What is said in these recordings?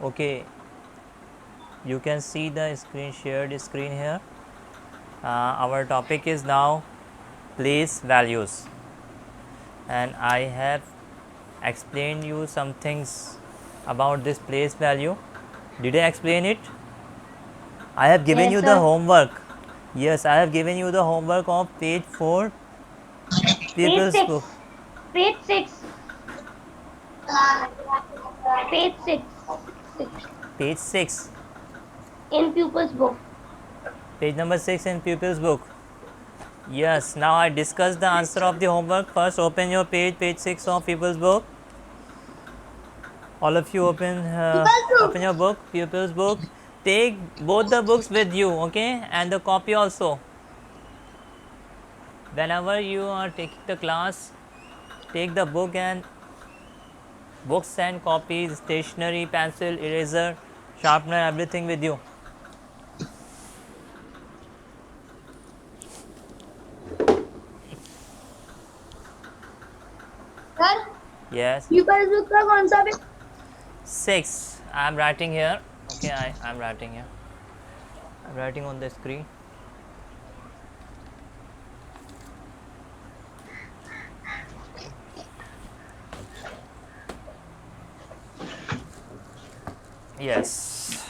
Okay, you can see the screen, shared screen here. Our topic is now place values, and I have explained you some things about this place value. Did I explain it? I have given Yes, you the sir. homework. Yes, I have given you the homework of page 4 Page people's book. 6. Page 6. Page 6. 6. Page 6. In pupil's book. Page number 6 in pupil's book. Yes, now I discussed the answer of the homework. First open your page 6 of pupil's book. All of you open your book, pupil's book. Take both the books with you, okay, and the copy also. Whenever you are taking the class, take the books and copies, stationery, pencil, eraser, sharpener, everything with you. Sir, Yes. pupil's book का कौन सा 6. I am writing here. Okay, I am writing here. I am writing on the screen. Yes.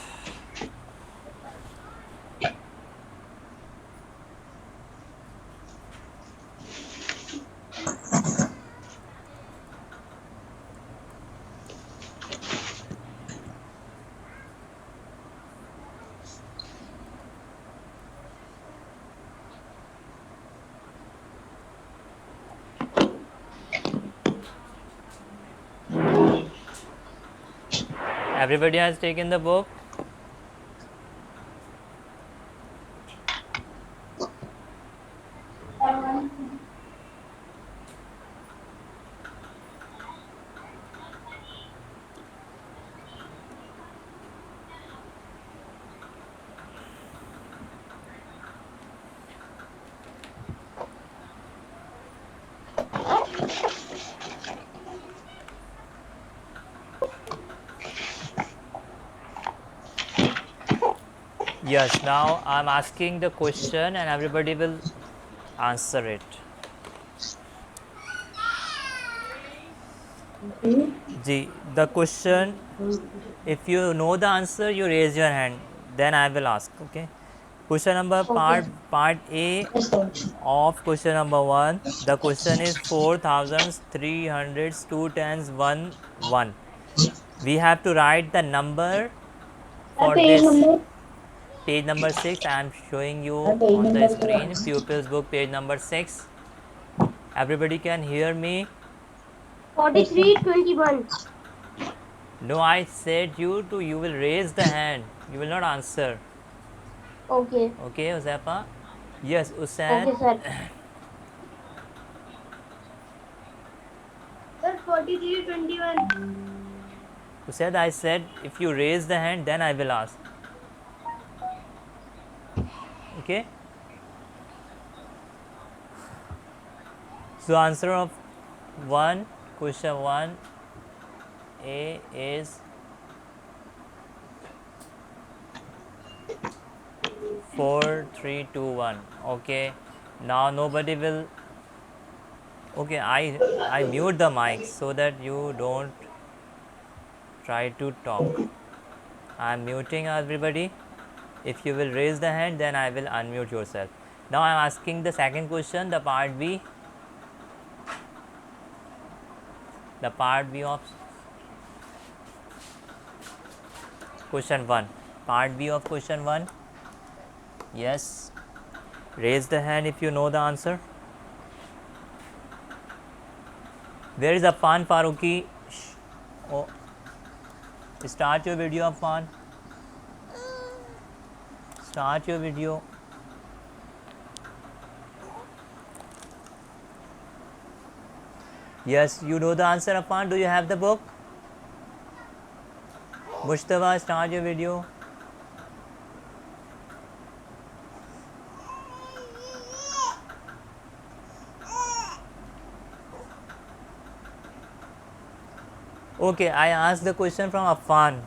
Everybody has taken the book. Yes, now I am asking the question and everybody will answer it. The question, if you know the answer, you raise your hand, then I will ask. Okay. Question number Okay. part A of question number 1. The question is 4,300 2 tens 1 1. We have to write the number for Page this. number. Page number 6 I am showing you Page on the number screen. 1. Pupils book page number 6. Everybody can hear me? 4321. No, I said you will raise the hand. You will not answer. Okay. Okay, Uzepa? Yes, Usaid. Okay, sir. Sir, 4321. Usaid, I said if you raise the hand, then I will ask. Okay? So answer of 1, question 1 A is 4321. Okay. Now nobody will. Okay, I mute the mic so that you don't try to talk. I am muting everybody. If you will raise the hand, then I will unmute yourself. Now I am asking the second question, the part B. The part B of question 1. Part B of question 1. Yes. Raise the hand if you know the answer. Where is Affan Faruqi? Oh, start your video, Affan. Start your video. Yes, you know the answer, Affan. Do you have the book? Mustafa, start your video. Okay, I asked the question from Affan.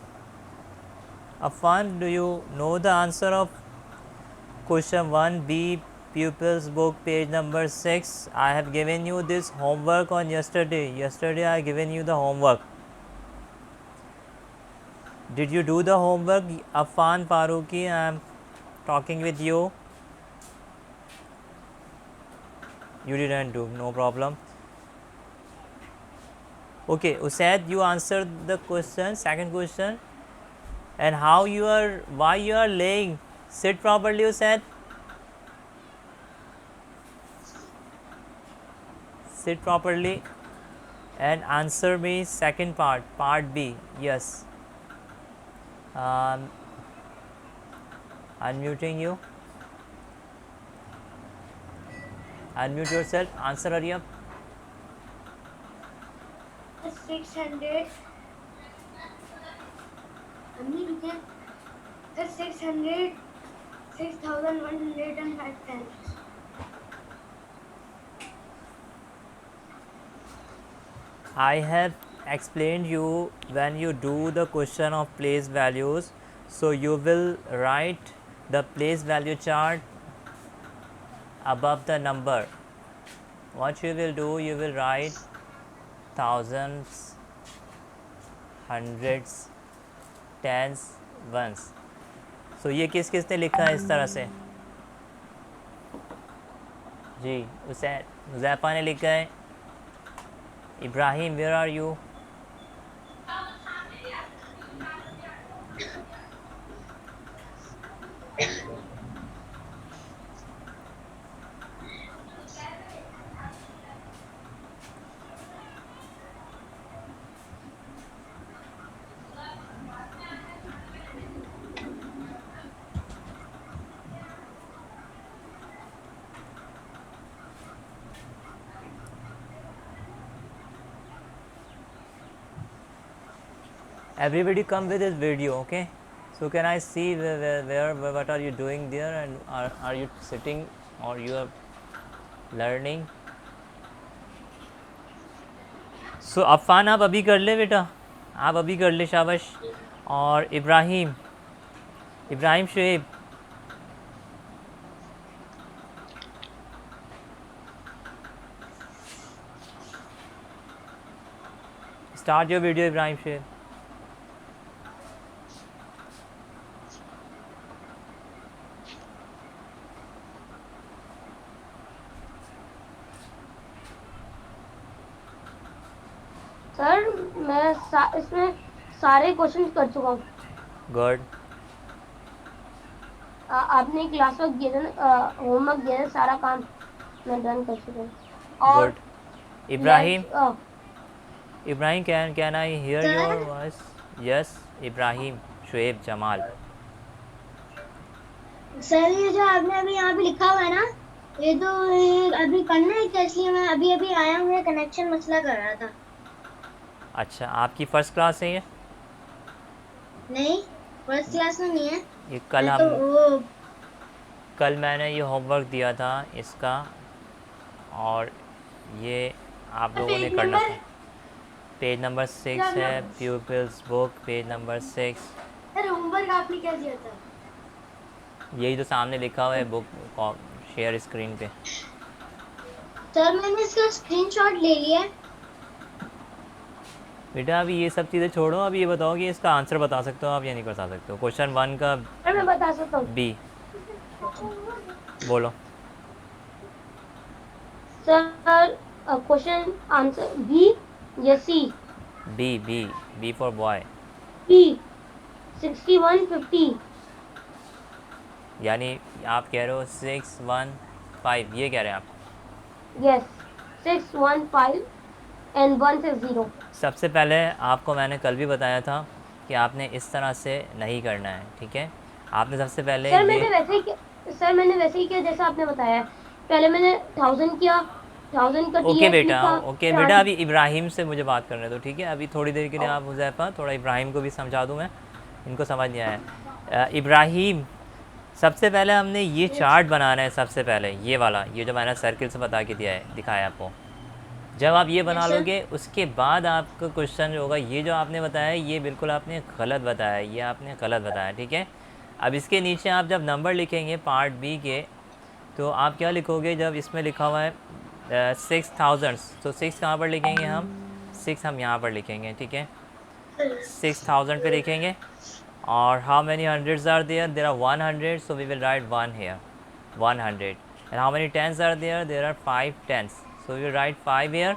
Afan, do you know the answer of question 1B, pupils book, page number 6? I have given you this homework on yesterday. Yesterday I given you the homework. Did you do the homework? Afan Faruqi, I am talking with you. You didn't do, no problem. Okay, Usaid, you answered the question, second question. And how you are, why you are laying? Sit properly, Usaid. Sit properly and answer me second part, part B. Yes. Unmuting you. Unmute yourself. Answer, hurry up. 600. 600. 6,105 times. I have explained you when you do the question of place values. So you will write the place value chart above the number. What you will do, you will write thousands, hundreds, tens, ones. So ये किस किसने लिखा है इस तरह से? जी, उज़ैफ़ा ने लिखा है. Ibrahim, where are you? Everybody come with this video, okay? So can I see where what are you doing there, and are you sitting or you are learning? So Affan आप अभी कर ले बेटा, आप अभी कर ले, शाबाश. और Ibrahim Shoaib, start your video, Ibrahim Shoaib. Sir मैं इसमें सारे क्वेश्चन कर चुका हूँ. गुड. आपने क्लास वर्क दिया था, होमवर्क दिया था, सारा काम मैं डन कर चुका हूँ. और good. Ibrahim, can I hear your voice? Yes, Ibrahim Shoaib Jamal. Sir ये जो आपने अभी यहाँ पे लिखा हुआ है ना, ये तो अभी करना है क्या? इसलिए मैं अभी आया हूँ, कनेक्शन मसला कर रहा था. अच्छा, आपकी फर्स्ट क्लास है ये? नहीं, फर्स्ट क्लास में नहीं है ये कल मैंने ये होमवर्क दिया था इसका, और ये आप लोगों ने करना था. पेज नंबर 6 है, pupils book, page number 6. Sir homework आपने क्या दिया था? यही तो सामने लिखा हुआ है, बुक शेयर स्क्रीन पे. सर मैंने इसका स्क्रीनशॉट ले लिया. बेटा अभी ये सब चीज़ें छोड़ो, अभी ये बताओ कि इसका आंसर बता सकते हो आप या नहीं बता सकते हो? क्वेश्चन 1 का मैं बता सकता हूँ. बी बोलो. सर क्वेश्चन आंसर बी या C? B for boy. B 6150. यानी आप कह रहे हो 615, ये कह रहे हैं आप? Yes, 615 and 160. सबसे पहले आपको मैंने कल भी बताया था कि आपने इस तरह से नहीं करना है, ठीक है? आपने सबसे पहले सर मैंने वैसे ही किया जैसा आपने बताया. पहले मैंने 1000 किया, 1000 का ओके बेटा अभी इब्राहिम से मुझे बात करने दो, ठीक है? अभी थोड़ी देर के लिए आप हुज़ैफ़ा थोड़ा इब्राहिम को भी समझा दूँ, मैं इनको समझ नहीं आया. इब्राहिम, सबसे पहले हमने ये चार्ट बनाना है. सबसे पहले ये वाला, ये जो मैंने सर्किल से बता के दिया है, दिखाया आपको, जब आप ये बना Yes, sir. लोगे उसके बाद आपका क्वेश्चन जो होगा, ये जो आपने बताया ये बिल्कुल आपने गलत बताया, ये आपने गलत बताया, ठीक है। अब इसके नीचे आप जब नंबर लिखेंगे पार्ट बी के, तो आप क्या लिखोगे, जब इसमें लिखा हुआ है 6000, तो 6 कहाँ पर लिखेंगे हम, 6 हम यहाँ पर लिखेंगे, ठीक है। 6000 पे लिखेंगे, और how many hundreds are there, there are 100, so we will write 1 here, 100, and how many tens are there, there are 5 tens, so we will write 5 here.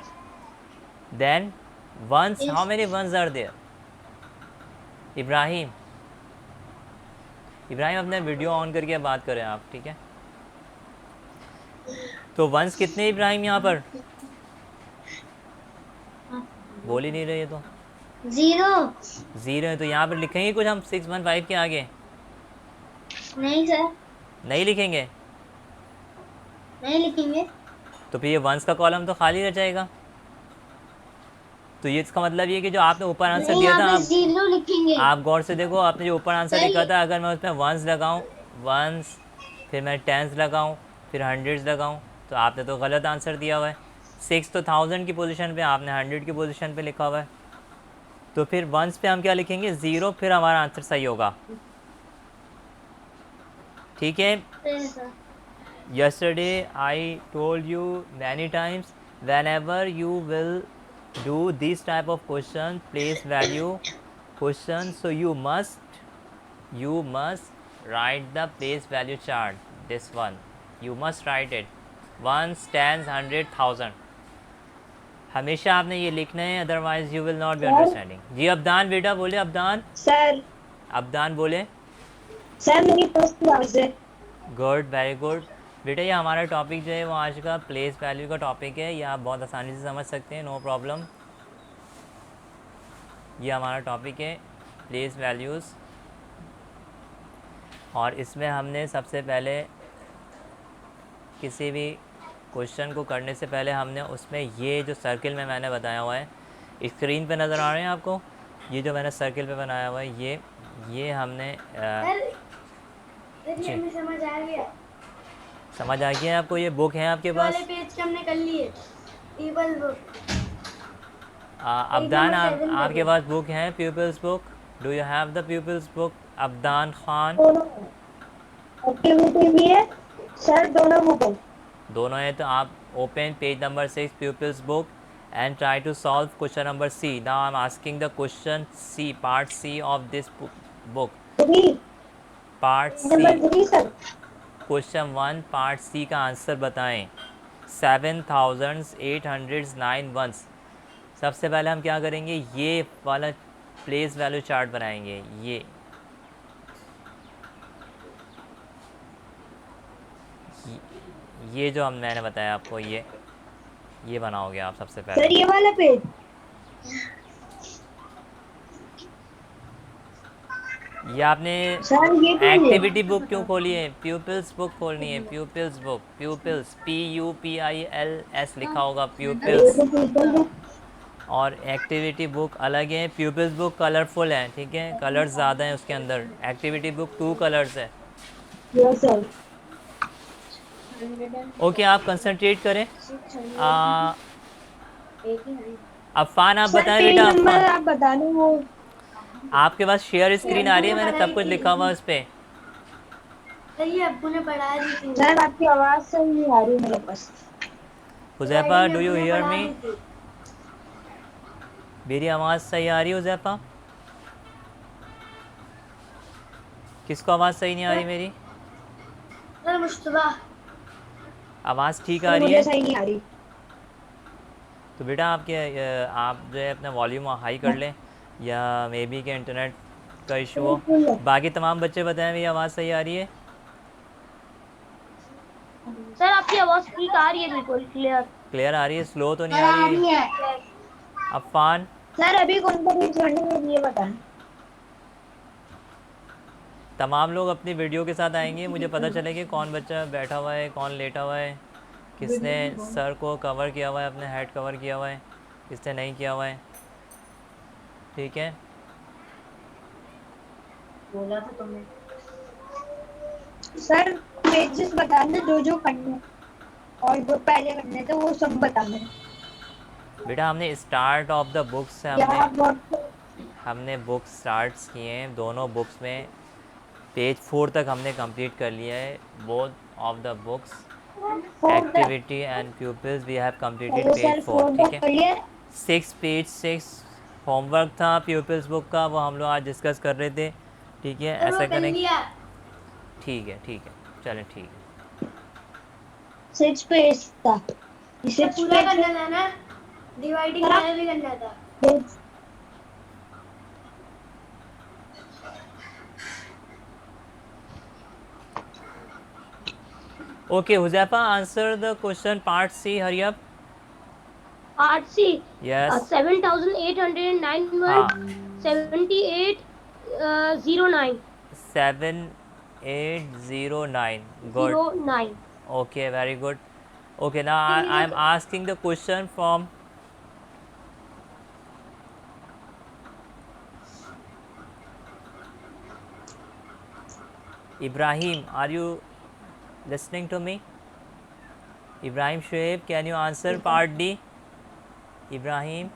Then ones, how Yes. many ones are there? Ibrahim, Ibrahim अपने video on करके बात करें आप, ठीक है। तो once कितने इब्राहिम यहाँ पर, बोल ही नहीं रहे तो। 0. 0 है, तो यहाँ पर लिखेंगे कुछ हम 615 के आगे, नहीं सर, नहीं लिखेंगे, नहीं लिखेंगे। तो फिर ये वंस का कॉलम तो खाली रह जाएगा। तो ये इसका मतलब ये कि जो आपने ऊपर आंसर नहीं, दिया था, यहाँ पे 0 लिखेंगे। आप गौर से देखो, आपने जो ऊपर आंसर सर, लिखा था, अगर मैं उसमें वंस लगाऊं, वंस, फिर मैं टेंस लगाऊं, फिर हंड्रेड्स लगाऊं, तो आपने तो गलत आंसर दिया हुआ है। 6 तो 1000 की पोजीशन पे, आपने 100 की पोजीशन पे लिखा हुआ है। तो फिर वंस पे हम क्या लिखेंगे, 0, फिर हमारा आंसर सही होगा, ठीक है। Yes, sir. Yesterday I told you many times, whenever you will do this type of question, place value question, so you must write the place value chart, this one you must write it, ones, tens, 100, 1000, हमेशा आपने ये लिखना है, otherwise you will not be understanding. जी अब्दान बेटा बोले, Abdan, sir Abdan बोले। Sir मेरी फर्स्ट क्लास है। गुड, वेरी गुड बेटा। ये हमारा टॉपिक जो है वो आज का प्लेस वैल्यू का टॉपिक है, ये आप बहुत आसानी से समझ सकते हैं, नो प्रॉब्लम। ये हमारा टॉपिक है प्लेस वैल्यूज़, और इसमें हमने सबसे पहले किसी भी क्वेश्चन को करने से पहले हमने उसमें ये जो सर्किल में मैंने बताया हुआ है, स्क्रीन पे नज़र आ रहे हैं आपको, ये जो मैंने सर्किल पे बनाया हुआ है, ये हमने सर, हमें समझ आ गया। समझ आ गया आपको। ये बुक है आपके पास, वाले पेज हमने कर लिए, टेबल बुक। अब्दान, नंबर 7 आपके पे। पास बुक है, pupil's book, do you have the pupil's book Abdan Khan? Activity भी है सर, दोनों बुक है। दोनों है, तो आप open page number 6 pupils book and try to solve question number C. Now I am asking the question C, part C of this book. Part C, number 3 sir. Question 1 part C का answer बताएं। 7809 once. सबसे पहले हम क्या करेंगे, ये वाला place value chart बनाएंगे। ये जो मैंने बताया आपको, ये बनाओगे आप सबसे सर पहले। ये वाला पेज ये आपने सर, ये पेज है। एक्टिविटी बुक क्यों खोली है? प्यूपिल्स बुक खोलनी है, प्यूपिल्स बुक, प्यूपिल्स PUPILS लिखा होगा, प्यूपिल्स। और एक्टिविटी बुक अलग है, प्यूपिल्स बुक कलरफुल है, ठीक है, कलर्स ज़्यादा हैं उसके अंदर। एक्टिविटी बुक 2 कलर्स है। Yes sir. ओके, आप कंसंट्रेट करें। अफ़ान आप सर बताएं पेज बेटा। नंबर अफ़ान, आप बता दो। वो आपके पास शेयर स्क्रीन आ रही है? मैंने सब कुछ लिखा हुआ उस पर। सही है, अब्बू ने पढ़ा दी थी। सर आपकी आवाज़ सही नहीं आ रही मेरे पास। हुज़ैफ़ा, डू यू अब्बू ने हियर पढ़ा मी? दी थी। मेरी आवाज़ सही आ रही है हुज़ैफ़ा? किसको आवाज़ सही नहीं आ रही मेरी? सर मुश्तबा। आवाज़ ठीक आ सर रही मुझे है? सही नहीं आ रही। तो बेटा आप जो है अपना वॉल्यूम हाई कर लें, या मे बी के इंटरनेट का इशू हो। बाकी तमाम बच्चे बताएं मेरी आवाज़ सही आ रही है? सर आपकी आवाज़ ठीक आ रही है, बिल्कुल क्लियर। क्लियर आ रही है? स्लो तो नहीं आ रही है? अफ़ान, सर अभी कौन सा पेज करने में ये बताएं। तमाम लोग अपनी वीडियो के साथ आएंगे, मुझे पता चले कि कौन बच्चा बैठा हुआ है, कौन लेटा हुआ है, किसने सर को कवर किया हुआ है, अपने हेड कवर किया हुआ है, किसने नहीं किया हुआ है, ठीक है। बोला था तुमने। सर पेजेस बताने जो जो करने और जो पहले करने थे वो सब बताने। बेटा हमने स्टार्ट ऑफ द बुक से क्या हमने बुक स्टार्ट किए हैं, दोनों बुक्स में पेज 4 तक हमने कंप्लीट कर लिया है। Both of the books activity and pupils we have completed hello page sir 4, 4 ठीक तक है। पढ़िए। 6 होमवर्क था प्यूपिल्स बुक का, वो हम लोग आज डिस्कस कर रहे थे, ठीक है। ऐसा करें, ठीक है ठीक है, चलें ठीक है। 6 पेज था, 6 पूरा पेज करना था ना, डिवाइडिंग लाइन भी करना था। Page Okay, Huzaifa, answer the question part C. Hurry up. Part C, Yes. 7,809 हाँ. 7809 7809. Good. 09. Okay, very good. Okay, now I am asking the question from Ibrahim. Are you listening to me? Ibrahim Shoaib, can you answer part D? Ibrahim,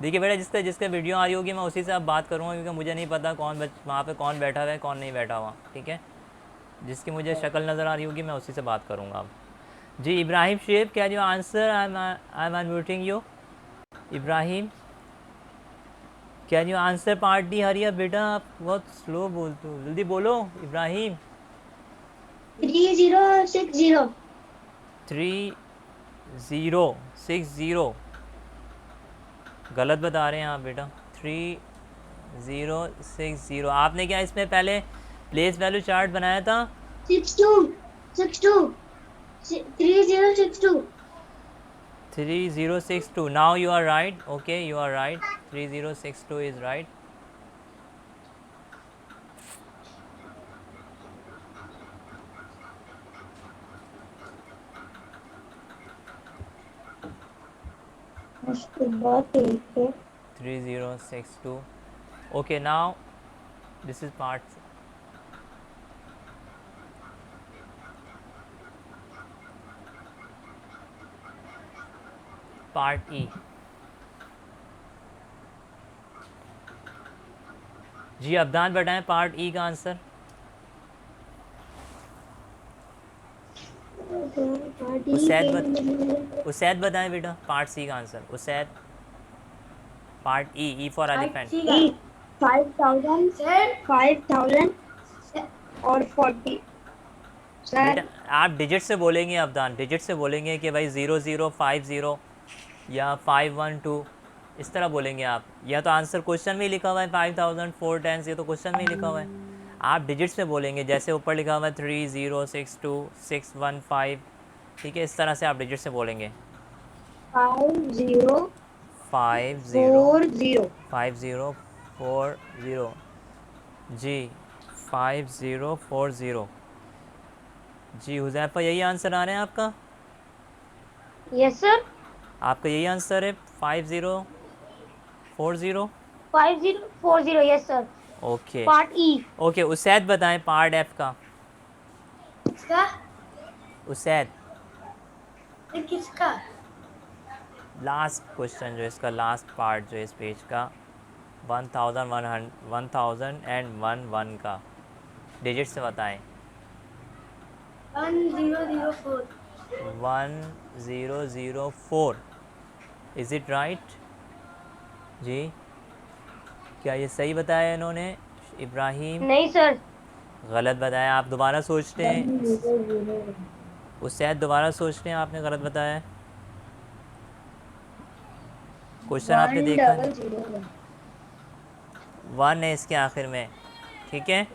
देखिए बेटा, जिसका जिसका video आ रही होगी मैं उसी से अब बात करूँगा, क्योंकि मुझे नहीं पता वहाँ पे कौन बैठा हुआ है कौन नहीं बैठा हुआ, ठीक है। जिसकी मुझे शक्ल नज़र आ रही होगी मैं उसी से बात करूँगा अब। जी इब्राहिम शेब, can you answer? I am unmuting you. Ibrahim, can you answer part D? Hariya बेटा, आप बहुत स्लो बोलते हो, जल्दी बोलो इब्राहिम। 3060। 3060 गलत बता रहे हैं आप बेटा। 3060 आपने क्या इसमें पहले प्लेस वैल्यू चार्ट बनाया था? 62 3062। 3062, now you are right. Okay, you are right, 3062 is right. उसके बाद ठीक है। 3062. Okay, now this is part E. जी अब्दान बताएं पार्ट ई का आंसर। उसैद बताएं बेटा पार्ट सी का answer. Usaid, part E for elephant. 5,000 और 40 बेटा सर। आप डिजिट से बोलेंगे अब्दान, डिजिट से बोलेंगे कि भाई 0050 या 512, इस तरह बोलेंगे आप। या तो आंसर क्वेश्चन में ही लिखा हुआ है 5410, ये तो क्वेश्चन में ही लिखा हुआ है। आप डिजिट्स में बोलेंगे, जैसे ऊपर लिखा हुआ है 3062615, ठीक है, इस तरह से आप डिजिट से बोलेंगे। 5040 5040 जी 5040 जी। हुज़ैफा यही आंसर आ रहे हैं आपका? Yes sir. आपका यही आंसर है 5040? 5040 यस सर। ओके पार्ट ई। ओके, उसैद बताएं पार्ट एफ का। किसका? उसैद, किसका? लास्ट क्वेश्चन जो इसका लास्ट पार्ट जो इस पेज का 1001 का डिजिट से बताएं। 1004। 1004, इज़ इट राइट? जी क्या ये सही बताया इन्होंने? इब्राहिम नहीं सर। गलत बताया। आप दोबारा सोचते हैं, उससे दोबारा सोचते हैं, आपने गलत बताया। क्वेश्चन आपने देखा नहीं, 1 है इसके आखिर में, ठीक है।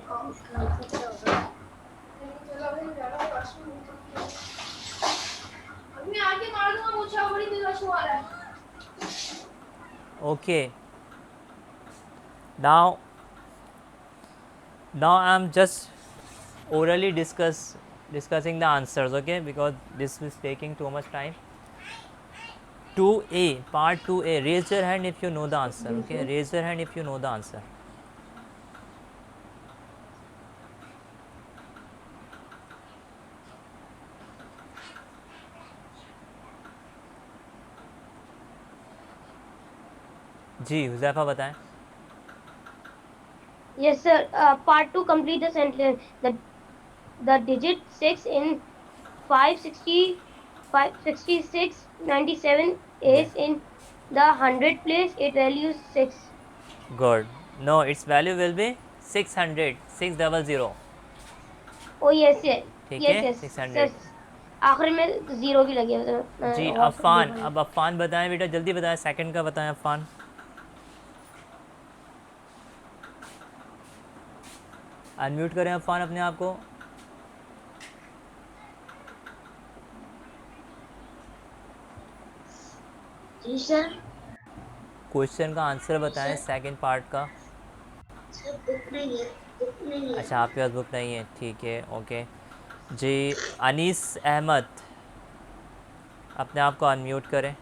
Okay, now I'm just orally discussing the answers, okay, because this is taking too much time. 2A, part 2A, raise your hand if you know the answer, okay, raise your hand if you know the answer. जी हुज़ैफ़ा बताएं। Yes, sir. Part 2, complete the sentence. The digit 6 in 560, 566, 97 Yeah, is in the 100 place. It values 6. good. No, its value will be 600, 600. Oh, yes, yes. ठीक Yes, है, yes. 600। Sir, आखिर में zero भी लगे हुए थे। जी WhatsApp Affan, देखा नहीं। अब अफ़ान बताएं बेटा, जल्दी बताएं, सेकंड का बताएं अफ़ान। अनम्यूट करें अफ़ान अपने आप को। जी सर। क्वेश्चन का आंसर बताएं सर सेकंड पार्ट का। सर बुक नहीं है, बुक नहीं है। अच्छा आपके पास बुक नहीं है, ठीक है, ओके। जी अनीस अहमद, अपने आप को अनम्यूट करें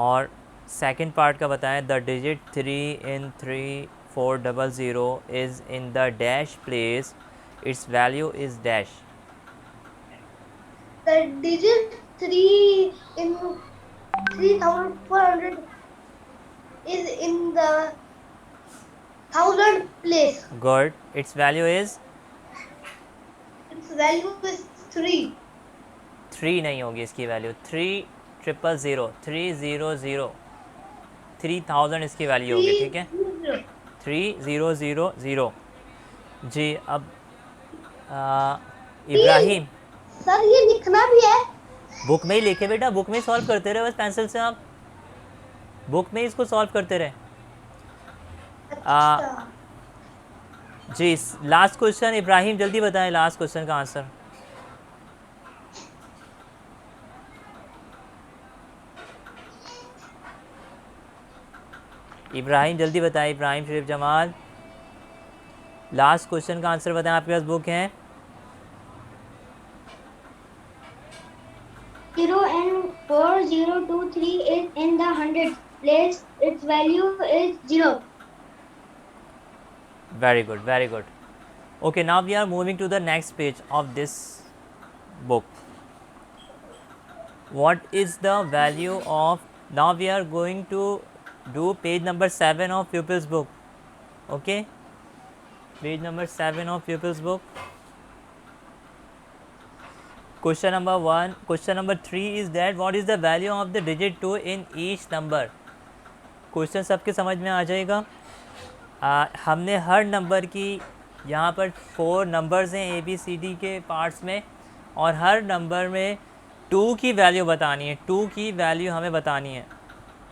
और सेकंड पार्ट का बताएं। The digit 3 in 3400 is in the dash place, it's value is dash. The digit 3 in 3400 is in the thousand place. Good, it's value is Its value is 3. 3 नहीं होगी इसकी वैल्यू, 3000, 300, 3000 इसकी value होगी, ठीक है, 300. 3000। जी अब इब्राहिम, सर ये लिखना भी है। बुक में ही लिखे बेटा, बुक में ही सॉल्व करते रहे बस पेंसिल से, आप बुक में ही इसको सॉल्व करते रहे। अच्छा जी लास्ट क्वेश्चन इब्राहिम जल्दी बताएं, लास्ट क्वेश्चन का आंसर। इब्राहिम जल्दी बताएं, इब्राहिम शरीफ जमाल, लास्ट क्वेश्चन का आंसर बताएं, आपके पास बुक है। 0 and 4023 is in the hundred place. Its value is 0. Very good, very good. Okay, now we are moving to the next page of this book. What is the value of, now we are going to do page number 7 of pupils book. Okay, page number 7 of pupils book. Question number 1, question number 3 is that what is the value of the digit 2 in each number. Question सबके समझ में आ जाएगा। हमने हर number की, यहाँ पर 4 numbers हैं A B C D के पार्ट्स में, और हर नंबर में 2 की वैल्यू बतानी है, 2 की वैल्यू हमें बतानी है।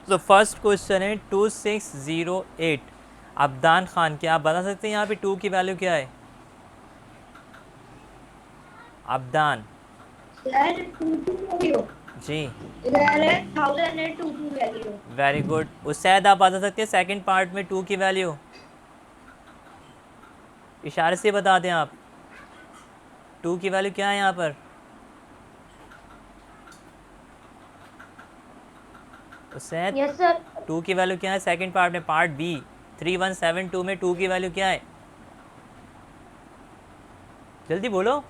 तो फर्स्ट क्वेश्चन है 2608। अब्दान खान, क्या आप बता सकते हैं यहाँ पे 2 की वैल्यू क्या है? अब्दान जी, वेरी गुड। उसैद आप बता सकते हैं सेकंड पार्ट में 2 की वैल्यू, इशारे से बता दें आप, 2 की वैल्यू क्या है यहाँ पर? Usaid, Yes, sir. 2 की वैल्यू क्या है सेकंड पार्ट में, पार्ट बी 3172 में 2 की वैल्यू क्या है? जल्दी बोलो।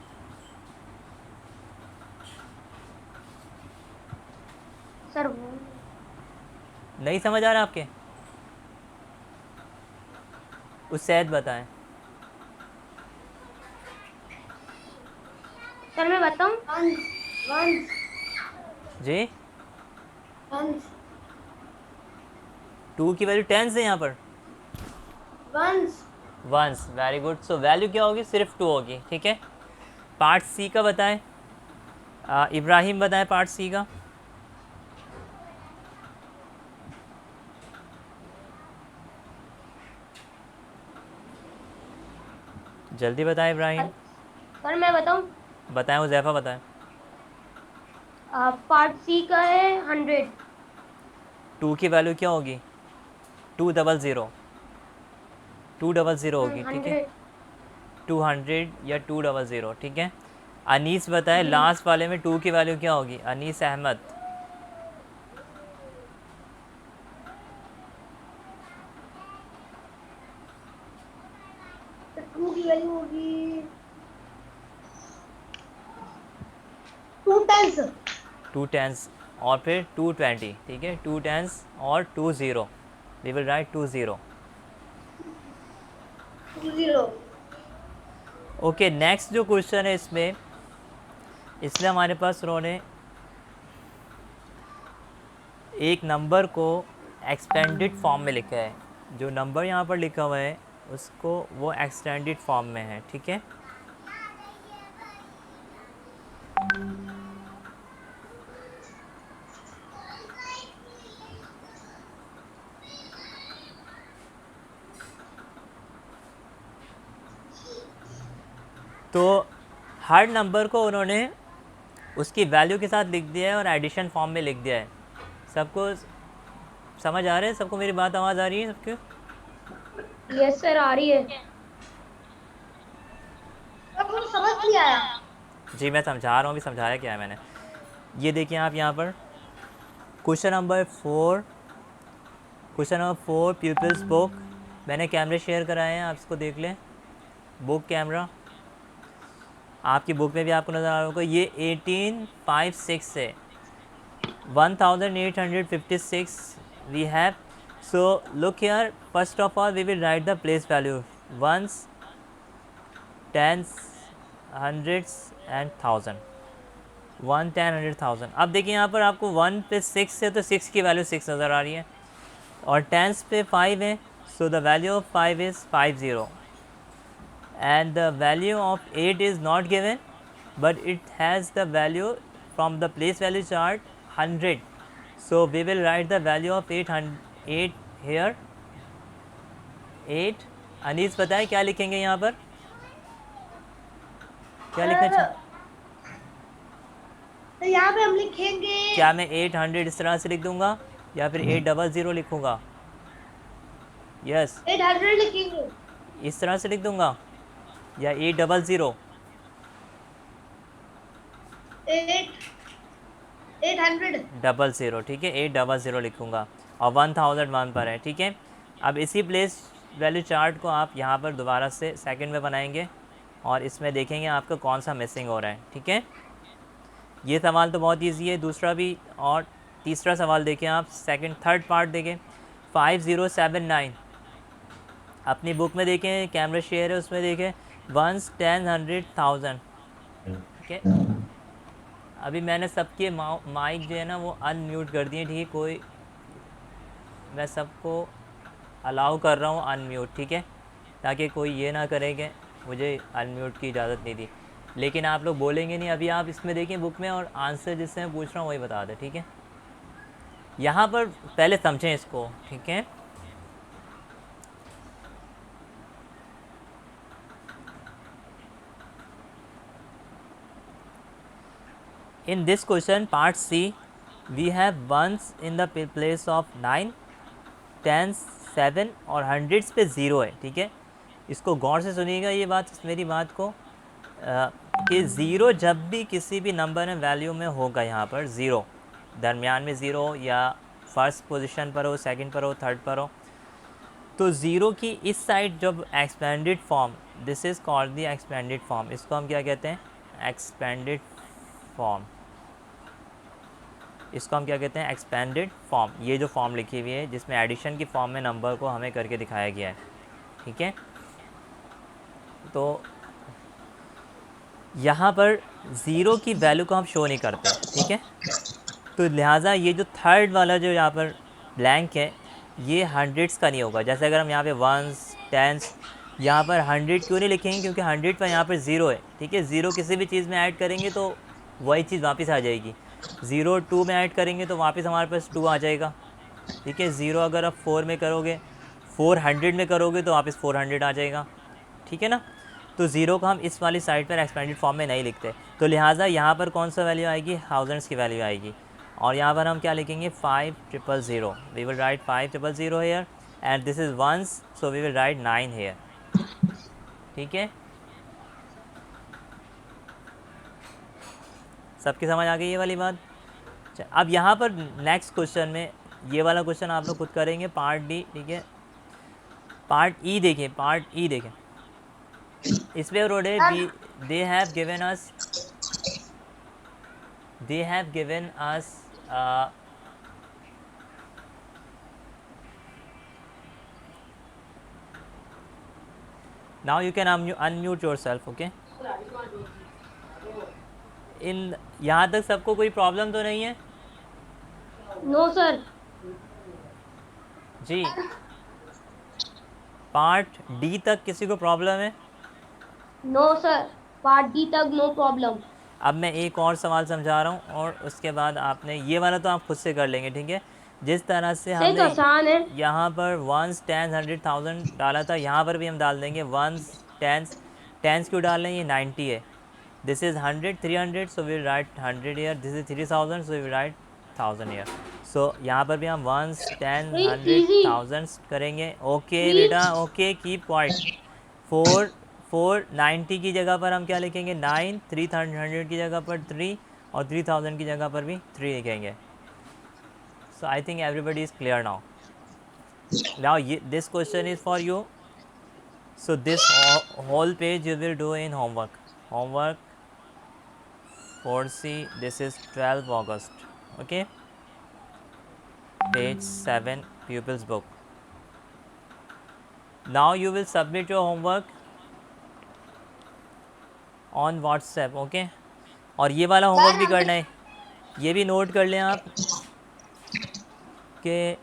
सर नहीं समझ आ रहा आपके? उसैद बताएं। सर मैं बताऊं? Ones. जी, Ones. 2 की वैल्यू टेंस है यहाँ पर, Ones. Ones, very good. So value क्या होगी? सिर्फ 2 होगी, ठीक है। पार्ट सी का बताएं, इब्राहिम बताएं पार्ट सी का। जल्दी बताएं इब्राहिम। सर मैं बताऊं? बताएं हुज़ैफ़ा बताएं। पार्ट सी का है 100। 2 की वैल्यू क्या होगी? 200, 200 होगी, ठीक है, 200 या 200, ठीक है। अनीस बताए लास्ट वाले में 2 की वैल्यू क्या होगी? अनीस अहमद। टू की वैल्यू होगी 2 times. 2 टेंस और फिर 220, ठीक है, 2 टेंस और 20, we will write 20. 20. Okay, next जो क्वेश्चन है इसमें हमारे पास उन्होंने एक नंबर को एक्सटेंडेड फॉर्म में लिखा है। जो नंबर यहाँ पर लिखा हुआ है उसको वो एक्सटेंडेड फॉर्म में है, ठीक है। तो हर नंबर को उन्होंने उसकी वैल्यू के साथ लिख दिया है और एडिशन फॉर्म में लिख दिया है। सबको समझ आ रहा है? सबको मेरी बात आवाज़ आ रही है सबको? यस सर, आ रही है। आपको समझ नहीं आया? जी मैं समझा रहा हूँ, अभी समझाया क्या है मैंने। ये देखिए आप यहाँ पर क्वेश्चन नंबर 4 पीपल्स बुक, मैंने कैमरे शेयर कराए हैं, आप इसको देख लें। बुक कैमरा आपकी बुक में भी आपको नज़र आ रहा होगा। ये 1856 से 1856 we have. So look here, first of all we will write the place value, ones, tens, hundreds and thousand. 1, 10, 100, 1000। अब देखिए यहाँ पर आपको 1 पे 6 है तो 6 की वैल्यू 6 नज़र आ रही है, और टेंस पे 5 है, so the value of 5 is 50, and the value of 8 is not given, but it has the value from the place value chart 100. So we will write the value of 8 here, 8. Anees पता है क्या लिखेंगे यहाँ पर? क्या लिखना चाहिए? तो यहाँ पे हम लिखेंगे, क्या मैं 800 इस तरह से लिख दूंगा या फिर 800 लिखूंगा? यस, 800 लिखेंगे। इस तरह से लिख दूंगा या 800? 800, ठीक है, 800 लिखूंगा और 1000 वन पर है, ठीक है। अब इसी प्लेस वैल्यू चार्ट को आप यहाँ पर दोबारा से सेकंड में बनाएंगे और इसमें देखेंगे आपका कौन सा मिसिंग हो रहा है, ठीक है। ये सवाल तो बहुत इजी है, दूसरा भी और तीसरा सवाल देखें आप, थर्ड पार्ट देखें। 5079 अपनी बुक में देखें, कैमरा शेयर है उसमें देखें, 1, 10, 100, 1000, ठीक है। अभी मैंने सबके माइक जो है ना वो अनम्यूट कर दिए, ठीक है। कोई, मैं सबको अलाउ कर रहा हूँ अनम्यूट, ठीक है, ताकि कोई ये ना करे कि मुझे अनम्यूट की इजाज़त नहीं दी। लेकिन आप लोग बोलेंगे नहीं। अभी आप इसमें देखें बुक में और आंसर जिससे मैं पूछ रहा हूँ वही बता दें, ठीक है। यहाँ पर पहले समझें इसको, ठीक है। In this question part C, we have ones in the place of 9, 10s, 7 और हंड्रेड्स पे 0 है, ठीक है। इसको गौर से सुनिएगा ये बात, मेरी बात को, कि 0 जब भी किसी भी नंबर में वैल्यू में होगा, यहाँ पर 0 दरमियान में 0 या फर्स्ट पोजीशन पर हो, सेकंड पर हो, थर्ड पर हो, तो 0 की इस साइड जब expanded form, this is called the expanded form. इसको हम क्या कहते हैं? Expanded form. इसको हम क्या कहते हैं? Expanded form. ये जो फॉर्म लिखी हुई है जिसमें एडिशन की फॉर्म में नंबर को हमें करके दिखाया गया है, ठीक है। तो यहाँ पर 0 की वैल्यू को हम शो नहीं करते, ठीक है। तो लिहाजा ये जो थर्ड वाला जो यहाँ पर ब्लैंक है ये हंड्रेड्स का नहीं होगा। जैसे अगर हम यहाँ पे वंस, टेंस, यहाँ पर 100 क्यों नहीं लिखेंगे? क्योंकि 100 पर यहाँ पर 0 है, ठीक है। 0 किसी भी चीज़ में ऐड करेंगे तो वही चीज़ वापस आ जाएगी। 0 2 में ऐड करेंगे तो वापस हमारे पास 2 आ जाएगा, ठीक है। 0 अगर आप 4 में करोगे, 400 में करोगे तो वापस 400 आ जाएगा, ठीक है ना। तो 0 को हम इस वाली साइड पर एक्सपेंडेड फॉर्म में नहीं लिखते। तो लिहाजा यहाँ पर कौन सा वैल्यू आएगी? थाउजेंड्स की वैल्यू आएगी। और यहाँ पर हम क्या लिखेंगे? 5000। We will write 5000 here and this is ones, so we will write 9 here, ठीक है। सबकी समझ आ गई ये वाली बात? अब यहाँ पर नेक्स्ट क्वेश्चन में, ये वाला क्वेश्चन आप लोग खुद करेंगे, पार्ट डी, ठीक है। पार्ट ई देखें, पार्ट ई देखें। इसमें उन्होंने they have given us now you can unmute yourself. Okay, इन यहाँ तक सबको कोई प्रॉब्लम तो नहीं है? No sir. जी, पार्ट डी तक किसी को प्रॉब्लम है? नो सर, पार्ट डी तक नो प्रॉब्लम. अब मैं एक और सवाल समझा रहा हूँ और उसके बाद आपने ये वाला तो आप खुद से कर लेंगे, ठीक है? जिस तरह से सही तो हमने आसान है. यहाँ पर वंस टेंस 100,000 डाला था, यहाँ पर भी हम डाल देंगे वंस टेंस. टेंस क्यों डाल रहे हैं? ये 90 है. This is 100 300, so will write 100 year. This is 3000, so will write 1000 year. So यहाँ पर भी हम वंस 10 100 easy. 1000 करेंगे. ओके बेटा, ओके, कीप क्वाइट. 490 की जगह पर हम क्या लिखेंगे? 9. 300 की जगह पर 3 और 3000 की जगह पर भी 3 लिखेंगे. So I think everybody is clear now. Now this question is for you. So this whole page you will do in homework. Homework 4C. This is 12 August. Okay. Page 7, pupils book. Now you will submit your homework on WhatsApp. Okay. और ये वाला homework भी करना है. ये भी note कर लें आप कि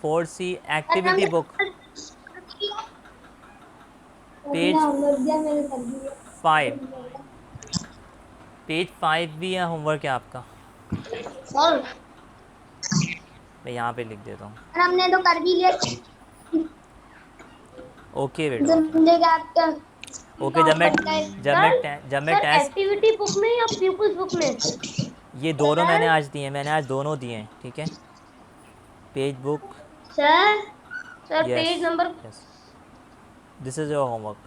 4C activity book page 5. Page 5 भी है होमवर्क है आपका. सर मैं यहाँ पे लिख देता हूँ. हमने तो कर भी लिया. ओके बेटा. आपका ओके, जब मैं सर टेस्ट, एक्टिविटी बुक में या पीपल्स बुक में? ये दोनों मैंने आज दिए हैं. मैंने आज दोनों दिए हैं, ठीक है? Page book. Sir sir page number. Yes, this is your homework.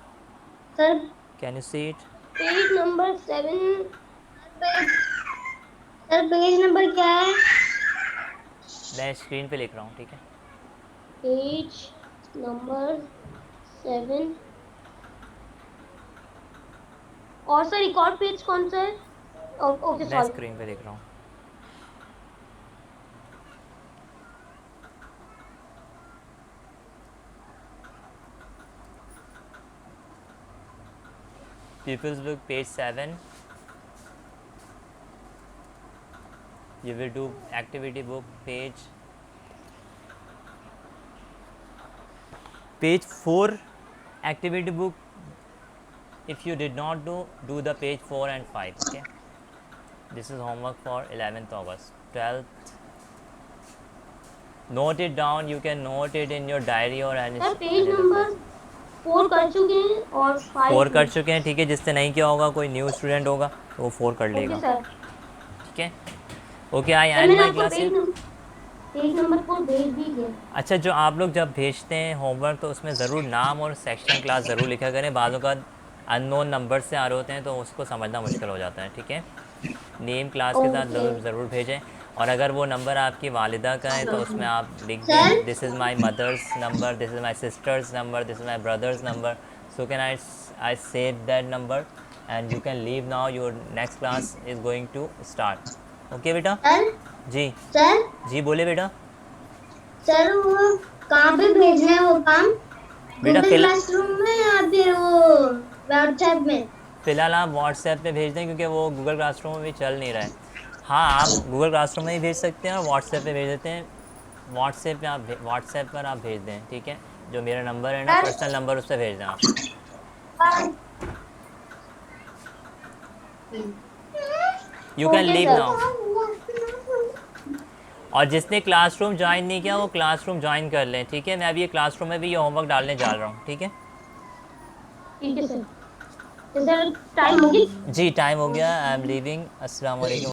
Sir can you see it? Page number 7. Sir page number क्या है? मैं स्क्रीन पे लिख रहा हूँ, ठीक है? Page number 7. और सर रिकॉर्ड पेज कौन सा है? ओके मैं सॉरी. स्क्रीन पे लिख रहा हूँ. Pupils book page 7. You will do activity book page 4. Activity book, if you did not do the page 4 and 5. Okay, this is homework for 11th August. 12th, note it down. You can note it in your diary or any. Sir page number 4 कर चुके हैं और 5 4 कर चुके हैं, ठीक है? जिससे नहीं किया होगा, कोई न्यू स्टूडेंट होगा तो वो 4 कर ओके लेगा, सर. ठीक है? ओके, आई सर एंड मैंने माई आपको क्लास. पेज नंबर 4 भेज भी दिया. अच्छा, जो आप लोग जब भेजते हैं होमवर्क तो उसमें ज़रूर नाम और सेक्शन क्लास ज़रूर लिखा करें. बाज़ों का अननोन नंबर से आ रहे होते हैं तो उसको समझना मुश्किल हो जाता है, ठीक है? नेम क्लास के साथ ज़रूर भेजें. और अगर वो नंबर आपकी वालिदा का है तो उसमें आप लिख दें, this is my mother's number, this is my sister's number, this is my brother's number. So can I save that number and you can leave now. Your next class is going to start. Okay बेटा? Sir जी sir जी, बोले बेटा. Sir वो कहाँ पे भेजना है वो काम? बेटा क्लासरूम में या फिर वो व्हाट्सएप में? फ़िलहाल आप व्हाट्सएप पे भेज दें क्योंकि वो गूगल क्लासरूम में भी चल नहीं रहा है. हाँ, आप गूगल क्लासरूम में भी भेज सकते हैं और व्हाट्सएप पे भेज देते हैं. व्हाट्सएप पर आप भेज दें, ठीक है? जो मेरा नंबर है ना, पर्सनल नंबर, उस पर भेज दें आप. You can leave now. और जिसने क्लासरूम ज्वाइन नहीं किया वो क्लासरूम ज्वाइन कर लें, ठीक है? मैं अभी ये क्लासरूम में भी ये होमवर्क डालने जा रहा हूँ, ठीक है? ठीक है सर. सर टाइम हो गया. जी, टाइम हो गया. I am leaving. अस्सलाम वालेकुम.